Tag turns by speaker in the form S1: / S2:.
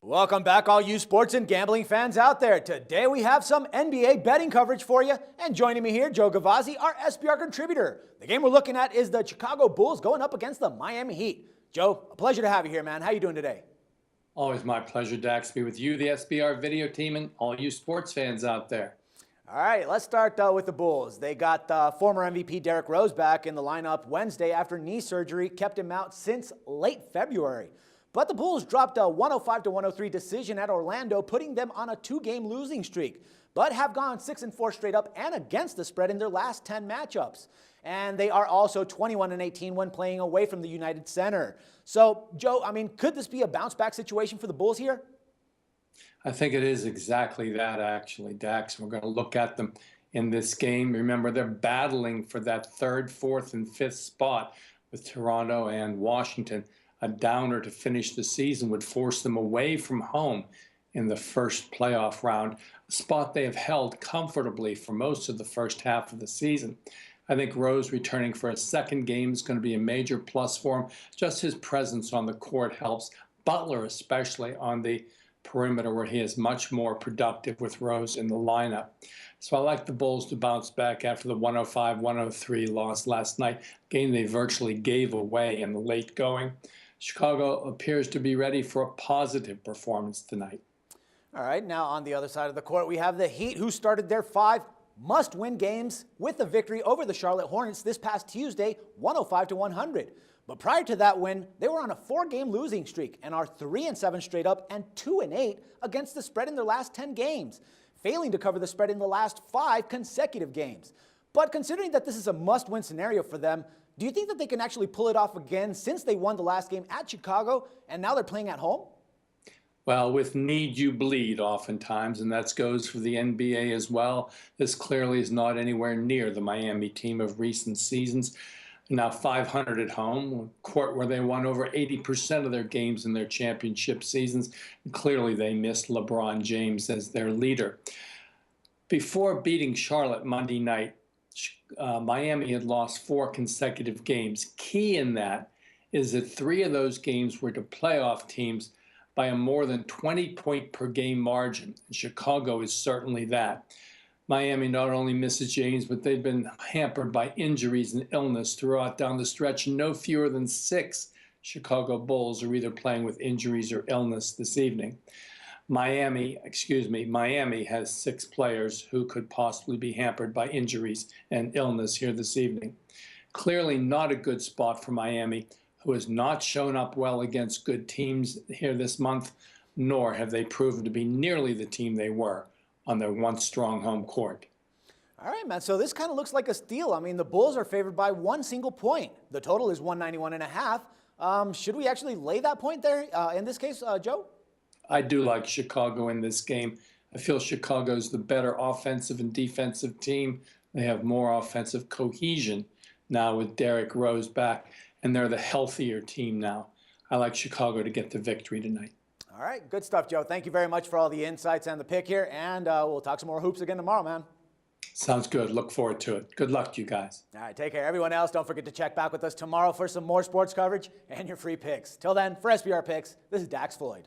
S1: Welcome back, all you sports and gambling fans out there. Today we have some NBA betting coverage for you. And joining me here, Joe Gavazzi, our SBR contributor. The game we're looking at is the Chicago Bulls going up against the Miami Heat. Joe, a pleasure to have you here, man. How you doing today?
S2: Always my pleasure, Dax, to be with you, the SBR video team, and all you sports fans out there.
S1: All right, let's start with the Bulls. They got former MVP Derrick Rose back in the lineup Wednesday after knee surgery kept him out since late February. But the Bulls dropped a 105-103 decision at Orlando, putting them on a two-game losing streak, but have gone 6-4 straight up and against the spread in their last 10 matchups. And they are also 21-18 when playing away from the United Center. So, Joe, could this be a bounce-back situation for the Bulls here?
S2: I think it is exactly that, actually, Dax. We're going to look at them in this game. Remember, they're battling for that third, fourth, and fifth spot with Toronto and Washington. A downer to finish the season would force them away from home in the first playoff round, a spot they have held comfortably for most of the first half of the season. I think Rose returning for a second game is going to be a major plus for him. Just his presence on the court helps. Butler especially on the perimeter, where he is much more productive with Rose in the lineup. So I like the Bulls to bounce back after the 105-103 loss last night, a game they virtually gave away in the late going. Chicago appears to be ready for a positive performance tonight.
S1: All right, now on the other side of the court, we have the Heat, who started their 5 must-win games with a victory over the Charlotte Hornets this past Tuesday, 105-100. But prior to that win, they were on a 4-game losing streak and are 3-7 straight up and 2-8 against the spread in their last 10 games, failing to cover the spread in the last 5 consecutive games. But considering that this is a must-win scenario for them, do you think that they can actually pull it off again since they won the last game at Chicago and now they're playing at home?
S2: Well, with need you bleed oftentimes, and that goes for the NBA as well. This clearly is not anywhere near the Miami team of recent seasons. Now 500 at home, a court where they won over 80% of their games in their championship seasons. And clearly they missed LeBron James as their leader. Before beating Charlotte Monday night, Miami had lost 4 consecutive games. Key in that is that 3 of those games were to playoff teams by a more than 20-point per game margin. And Chicago is certainly that. Miami not only misses James, but they've been hampered by injuries and illness throughout down the stretch. No fewer than 6 Chicago Bulls are either playing with injuries or illness this evening. Miami has 6 players who could possibly be hampered by injuries and illness here this evening. Clearly not a good spot for Miami, who has not shown up well against good teams here this month, nor have they proven to be nearly the team they were on their once strong home court.
S1: All right, man, so this kind of looks like a steal. The Bulls are favored by 1 single point. The total is 191.5. Should we actually lay that point there in this case, Joe?
S2: I do like Chicago in this game. I feel Chicago's the better offensive and defensive team. They have more offensive cohesion now with Derrick Rose back, and they're the healthier team now. I like Chicago to get the victory tonight.
S1: All right, good stuff, Joe. Thank you very much for all the insights and the pick here, and we'll talk some more hoops again tomorrow, man.
S2: Sounds good. Look forward to it. Good luck to you guys.
S1: All right, take care. Everyone else, don't forget to check back with us tomorrow for some more sports coverage and your free picks. Till then, for SBR Picks, this is Dax Floyd.